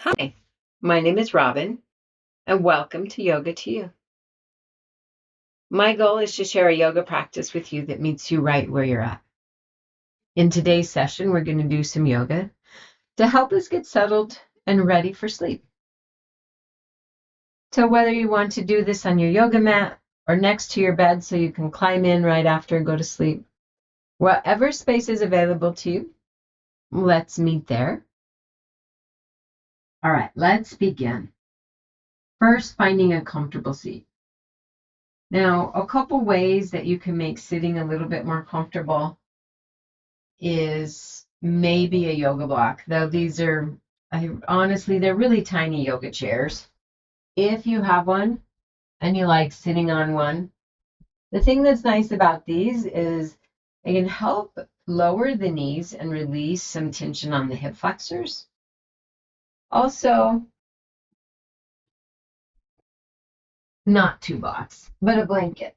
Hi, my name is Robin, and welcome to Yoga to You. My goal is to share a yoga practice with you that meets you right where you're at. In today's session, we're going to do some yoga to help us get settled and ready for sleep. So whether you want to do this on your yoga mat or next to your bed so you can climb in right after and go to sleep, whatever space is available to you, let's meet there. All right, let's begin. First, finding a comfortable seat. Now, a couple ways that you can make sitting a little bit more comfortable is maybe a yoga block, though honestly, they're really tiny yoga chairs. If you have one and you like sitting on one, the thing that's nice about these is they can help lower the knees and release some tension on the hip flexors. Also, not two blocks, but a blanket.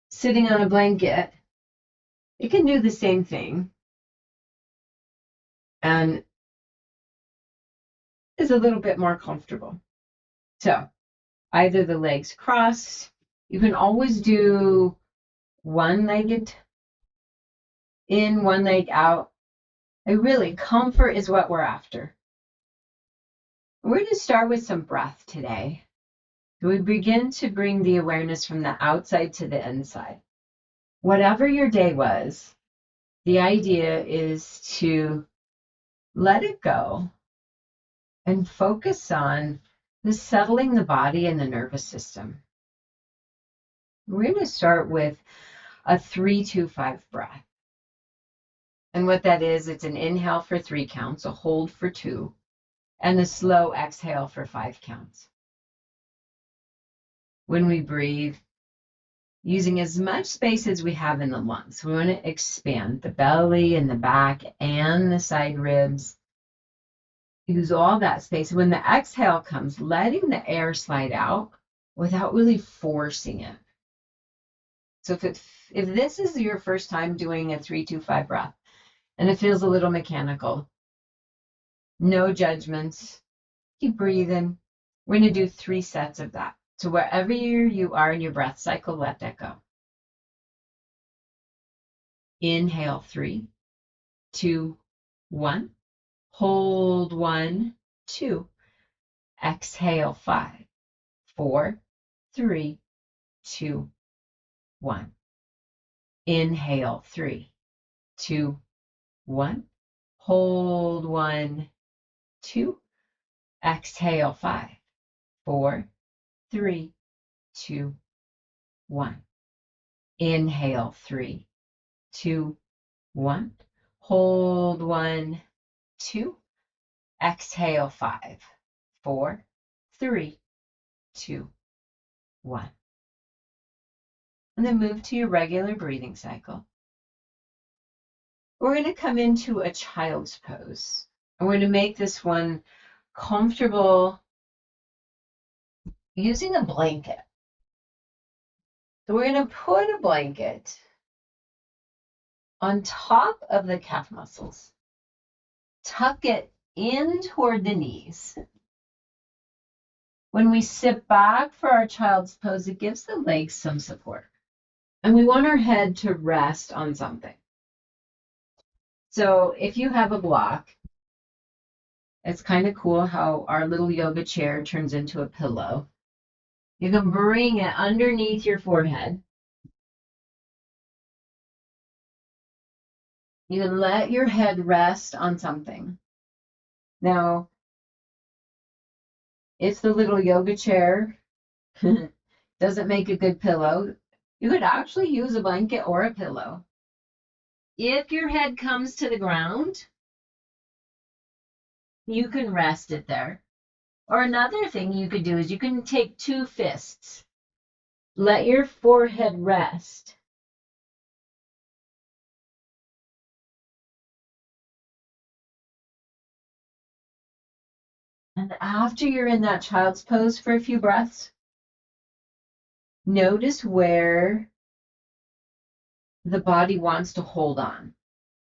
Sitting on a blanket, it can do the same thing and is a little bit more comfortable. So either the legs crossed, you can always do one-legged in, one leg out. And really, comfort is what we're after. We're going to start with some breath today. We begin to bring the awareness from the outside to the inside. Whatever your day was, the idea is to let it go and focus on the settling the body and the nervous system. We're going to start with a 3-2-5 breath. And what that is, it's an inhale for 3 counts, a hold for 2, and a slow exhale for 5 counts. When we breathe, using as much space as we have in the lungs, we want to expand the belly and the back and the side ribs. Use all that space. When the exhale comes, letting the air slide out without really forcing it. So if this is your first time doing a 3-2-5 breath and it feels a little mechanical, no judgments, keep breathing. We're going to do 3 sets of that. So wherever you are in your breath cycle, let that go. Inhale, 3, 2, 1. Hold, 1, 2. Exhale, 5, 4, 3, 2, 1. Inhale, 3, 2, 1. Hold, 1, 2. Exhale, 5, 4, 3, 2, 1. Inhale, 3, 2, 1. Hold, 1, 2. Exhale, 5, 4, 3, 2, 1. And then move to your regular breathing cycle. We're going to come into a child's pose. And we're going to make this one comfortable using a blanket. So we're going to put a blanket on top of the calf muscles. Tuck it in toward the knees. When we sit back for our child's pose, it gives the legs some support. And we want our head to rest on something. So if you have a block, it's kind of cool how our little yoga chair turns into a pillow. You can bring it underneath your forehead. You can let your head rest on something. Now, if the little yoga chair doesn't make a good pillow, you could actually use a blanket or a pillow. If your head comes to the ground, you can rest it there. Or another thing you could do is you can take 2 fists. Let your forehead rest. And after you're in that child's pose for a few breaths, notice where the body wants to hold on.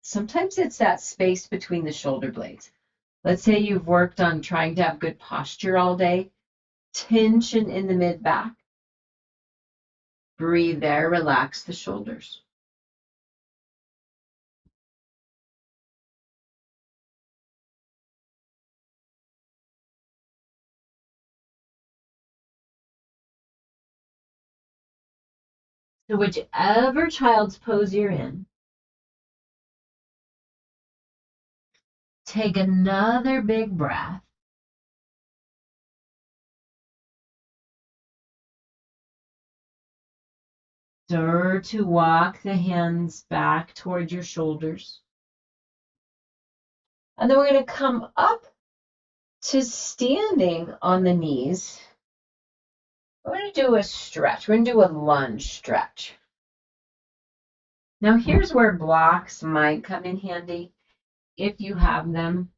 Sometimes it's that space between the shoulder blades. Let's say you've worked on trying to have good posture all day. Tension in the mid back. Breathe there, relax the shoulders. So whichever child's pose you're in, take another big breath. Start to walk the hands back towards your shoulders. And then we're going to come up to standing on the knees. We're going to do a stretch. We're going to do a lunge stretch. Now here's where blocks might come in handy if you have them.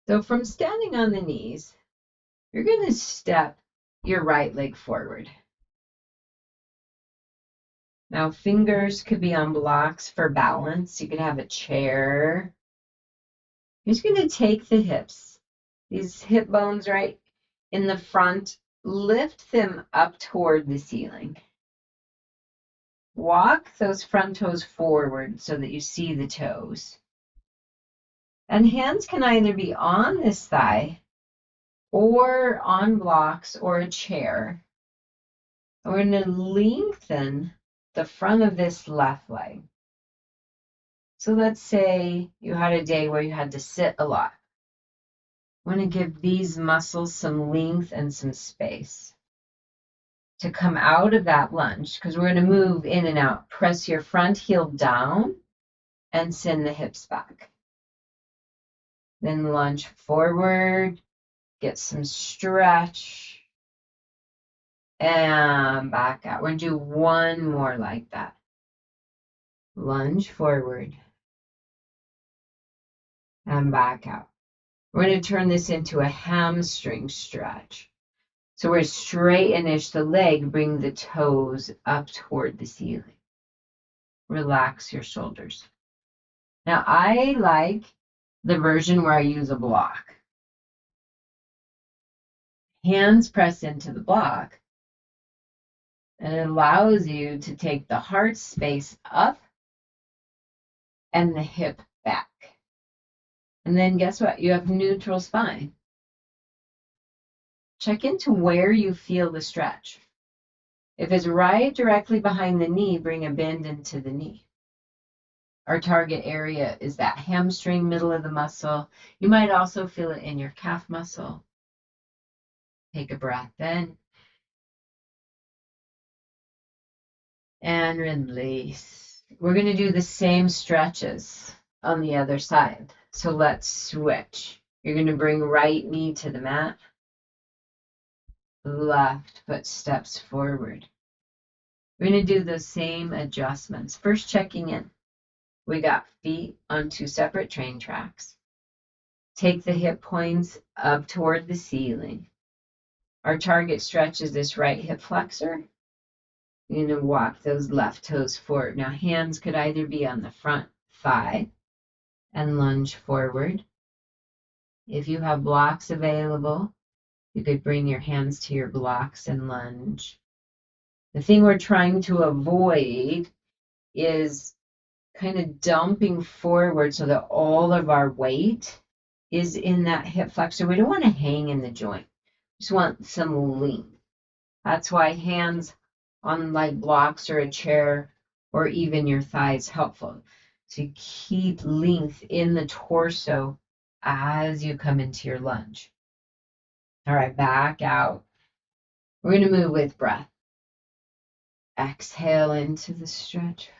So from standing on the knees, you're going to step your right leg forward. Now fingers could be on blocks for balance. You could have a chair. You're just going to take the hips, these hip bones right in the front, lift them up toward the ceiling. Walk those front toes forward so that you see the toes. And hands can either be on this thigh or on blocks or a chair. And we're going to lengthen the front of this left leg. So let's say you had a day where you had to sit a lot. I want to give these muscles some length and some space to come out of that lunge, because we're going to move in and out. Press your front heel down and send the hips back. Then lunge forward, get some stretch, and back out. We're going to do one more like that. Lunge forward and back out. We're going to turn this into a hamstring stretch. So we're straighten-ish the leg, bring the toes up toward the ceiling. Relax your shoulders. Now I like the version where I use a block. Hands press into the block, and it allows you to take the heart space up and the hip back. And then guess what? You have neutral spine. Check into where you feel the stretch. If it's right directly behind the knee, bring a bend into the knee. Our target area is that hamstring, middle of the muscle. You might also feel it in your calf muscle. Take a breath in. And release. We're going to do the same stretches on the other side. So let's switch. You're going to bring right knee to the mat. Left foot steps forward. We're going to do the same adjustments. First, checking in. We got feet on two separate train tracks. Take the hip points up toward the ceiling. Our target stretch is this right hip flexor. You're going to walk those left toes forward. Now, hands could either be on the front thigh and lunge forward. If you have blocks available, you could bring your hands to your blocks and lunge. The thing we're trying to avoid is kind of dumping forward so that all of our weight is in that hip flexor. We don't want to hang in the joint. We just want some length. That's why hands on like blocks or a chair or even your thighs helpful. So you keep length in the torso as you come into your lunge. All right, back out. We're going to move with breath. Exhale into the stretch.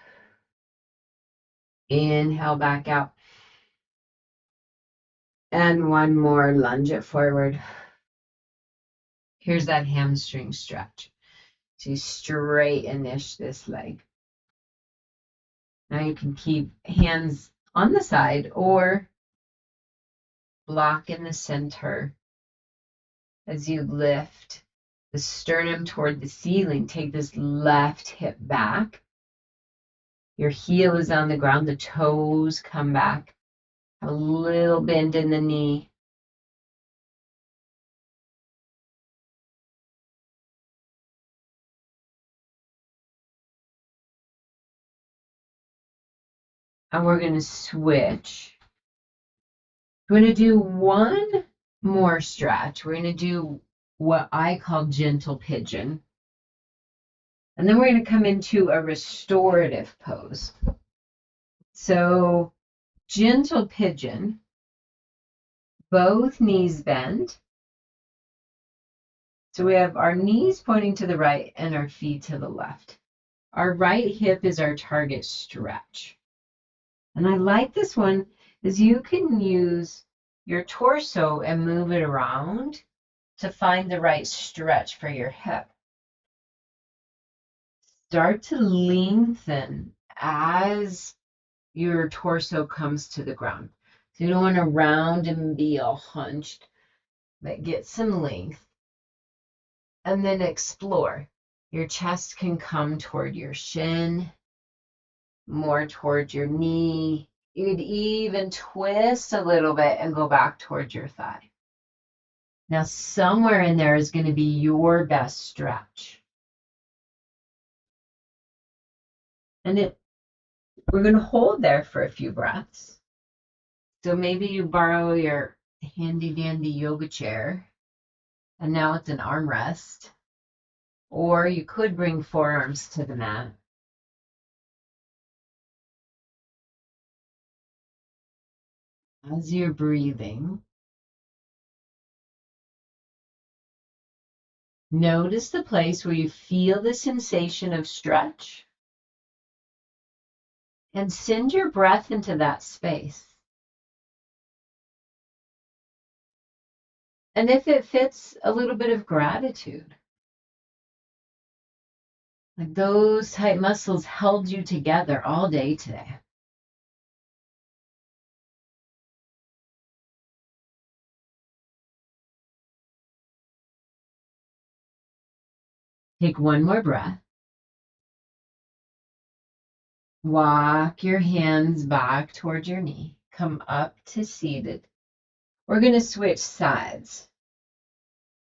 Inhale back out. And one more, lunge it forward. Here's that hamstring stretch. So you straighten-ish this leg. Now you can keep hands on the side or block in the center as you lift the sternum toward the ceiling. Take this left hip back. Your heel is on the ground. The toes come back. A little bend in the knee. And we're going to switch. We're going to do one more stretch. We're going to do what I call gentle pigeon. And then we're going to come into a restorative pose. So, gentle pigeon, both knees bend. So we have our knees pointing to the right and our feet to the left. Our right hip is our target stretch. And I like this one is you can use your torso and move it around to find the right stretch for your hip. Start to lengthen as your torso comes to the ground. So you don't want to round and be all hunched, but get some length. And then explore. Your chest can come toward your shin, more towards your knee. You could even twist a little bit and go back towards your thigh. Now, somewhere in there is going to be your best stretch. And we're going to hold there for a few breaths. So maybe you borrow your handy dandy yoga chair, and now it's an armrest. Or you could bring forearms to the mat. As you're breathing, notice the place where you feel the sensation of stretch and send your breath into that space. And if it fits, a little bit of gratitude. Like those tight muscles held you together all day today. Take one more breath. Walk your hands back towards your knee. Come up to seated. We're going to switch sides.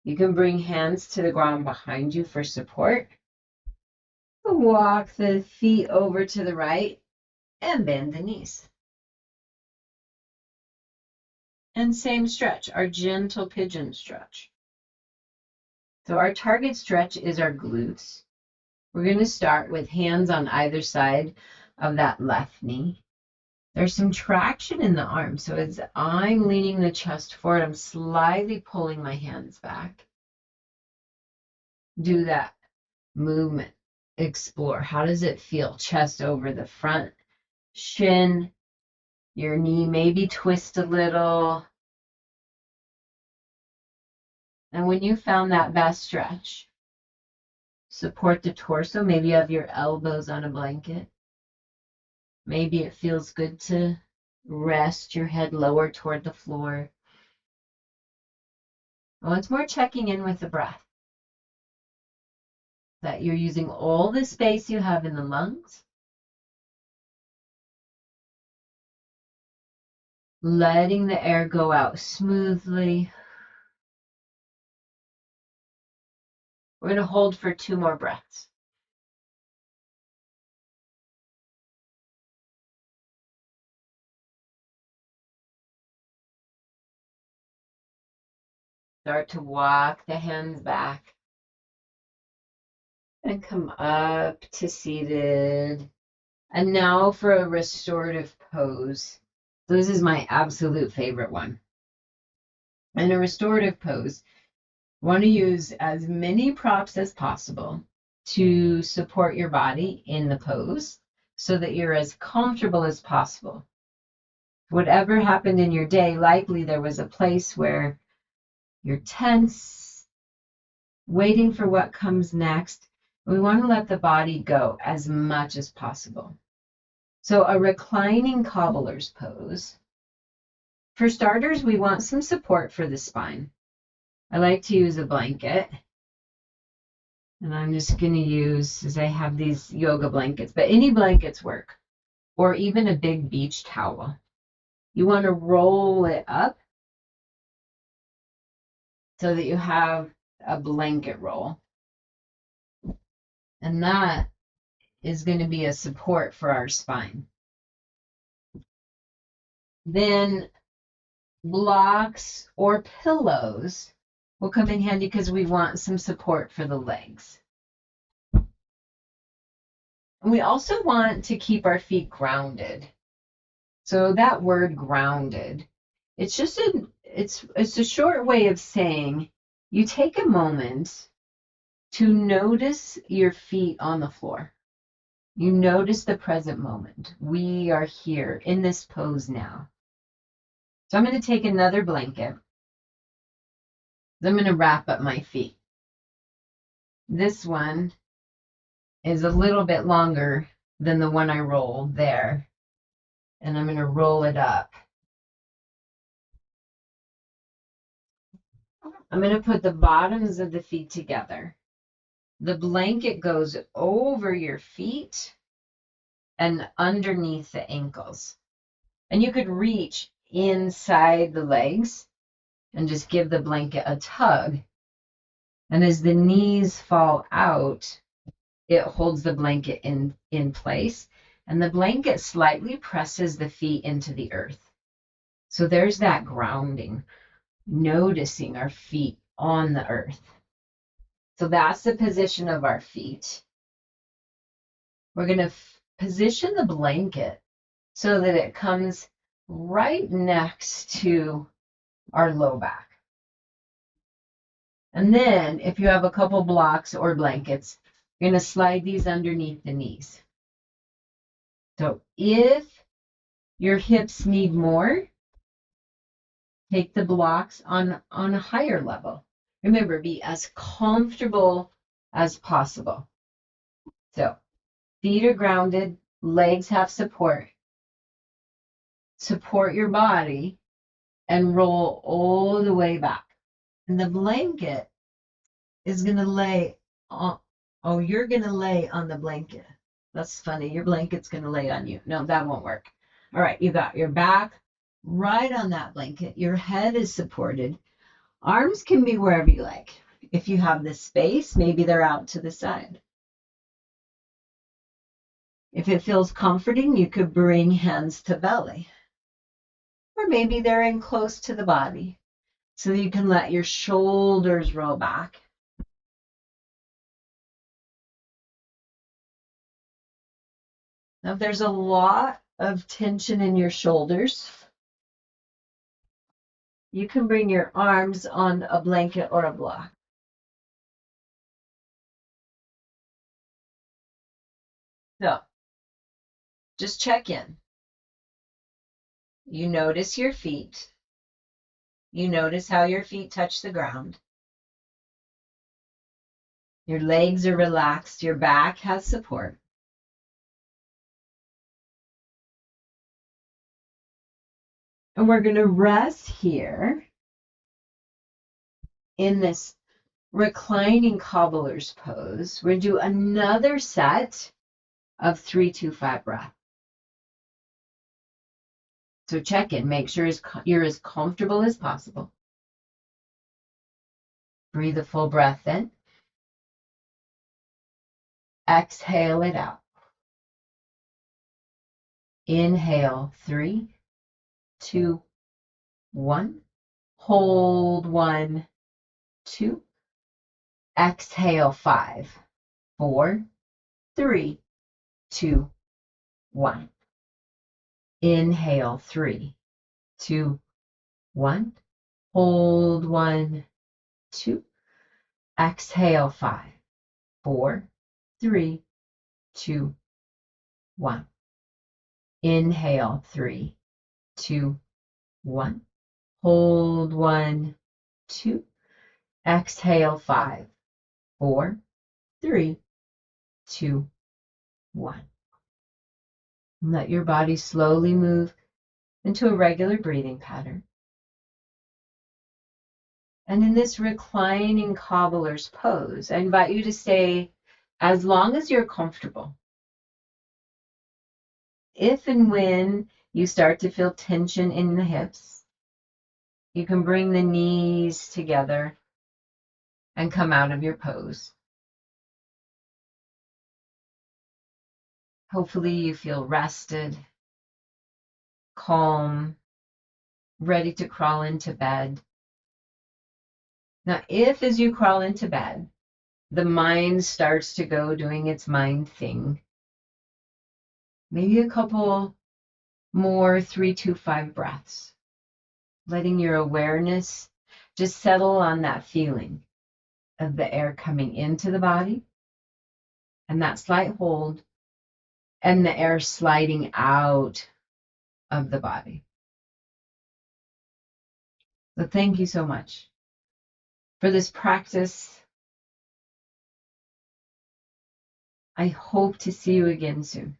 You can bring hands to the ground behind you for support. Walk the feet over to the right and bend the knees. And same stretch, our gentle pigeon stretch. So our target stretch is our glutes. We're going to start with hands on either side of that left knee. There's some traction in the arm. So as I'm leaning the chest forward, I'm slightly pulling my hands back. Do that movement. Explore. How does it feel? Chest over the front, shin, your knee maybe twist a little. And when you found that best stretch, support the torso. Maybe you have your elbows on a blanket. Maybe it feels good to rest your head lower toward the floor. Once more, checking in with the breath. That you're using all the space you have in the lungs. Letting the air go out smoothly. We're going to hold for 2 more breaths. Start to walk the hands back. And come up to seated. And now for a restorative pose. This is my absolute favorite one. In a restorative pose, you want to use as many props as possible to support your body in the pose so that you're as comfortable as possible. Whatever happened in your day, likely there was a place where you're tense, waiting for what comes next. We want to let the body go as much as possible. So a reclining cobbler's pose. For starters, we want some support for the spine. I like to use a blanket. And I'm just going to use, as I have these yoga blankets, but any blankets work. Or even a big beach towel. You want to roll it up so that you have a blanket roll. And that is going to be a support for our spine. Then blocks or pillows will come in handy because we want some support for the legs. And we also want to keep our feet grounded. So that word grounded, it's just it's a short way of saying you take a moment to notice your feet on the floor. You notice the present moment. We are here in this pose now. So I'm going to take another blanket. I'm going to wrap up my feet. This one is a little bit longer than the one I rolled there. And I'm going to roll it up. I'm going to put the bottoms of the feet together. The blanket goes over your feet and underneath the ankles. And you could reach inside the legs and just give the blanket a tug. And as the knees fall out, it holds the blanket in place. And the blanket slightly presses the feet into the earth. So there's that grounding, noticing our feet on the earth. So that's the position of our feet. We're going to position the blanket so that it comes right next to our low back. And then if you have a couple blocks or blankets, you're going to slide these underneath the knees. So if your hips need more, take the blocks on a higher level. Remember, be as comfortable as possible. So feet are grounded, legs have support. Support your body and roll all the way back. And the blanket is going to lay on, oh, you're going to lay on the blanket. That's funny. Your blanket's going to lay on you. No, that won't work. All right, you got your back right on that blanket. Your head is supported. Arms can be wherever you like. If you have the space, maybe they're out to the side. If it feels comforting, you could bring hands to belly. Or maybe they're in close to the body. So you can let your shoulders roll back. Now, if there's a lot of tension in your shoulders, you can bring your arms on a blanket or a block. So, just check in. You notice your feet. You notice how your feet touch the ground. Your legs are relaxed. Your back has support. And we're going to rest here in this reclining cobbler's pose. We're going to do another set of 3-2-5 breath. So check in. Make sure you're as comfortable as possible. Breathe a full breath in. Exhale it out. Inhale, 3, 2, 1. Hold, 1, 2. Exhale, 5, 4, 3, 2, 1. Inhale, 3, 2, 1. Hold, 1, 2. Exhale, 5, 4, 3, 2, 1. Inhale, 3, 2, 1. Hold, 1, 2. Exhale, 5, 4, 3, 2, 1. Let your body slowly move into a regular breathing pattern. And in this reclining cobbler's pose, I invite you to stay as long as you're comfortable. If and when you start to feel tension in the hips. You can bring the knees together and come out of your pose. Hopefully you feel rested, calm, ready to crawl into bed. Now, if as you crawl into bed, the mind starts to go doing its mind thing, maybe a couple more 3-2-5 breaths, letting your awareness just settle on that feeling of the air coming into the body and that slight hold and the air sliding out of the body. So thank you so much for this practice. I hope to see you again soon.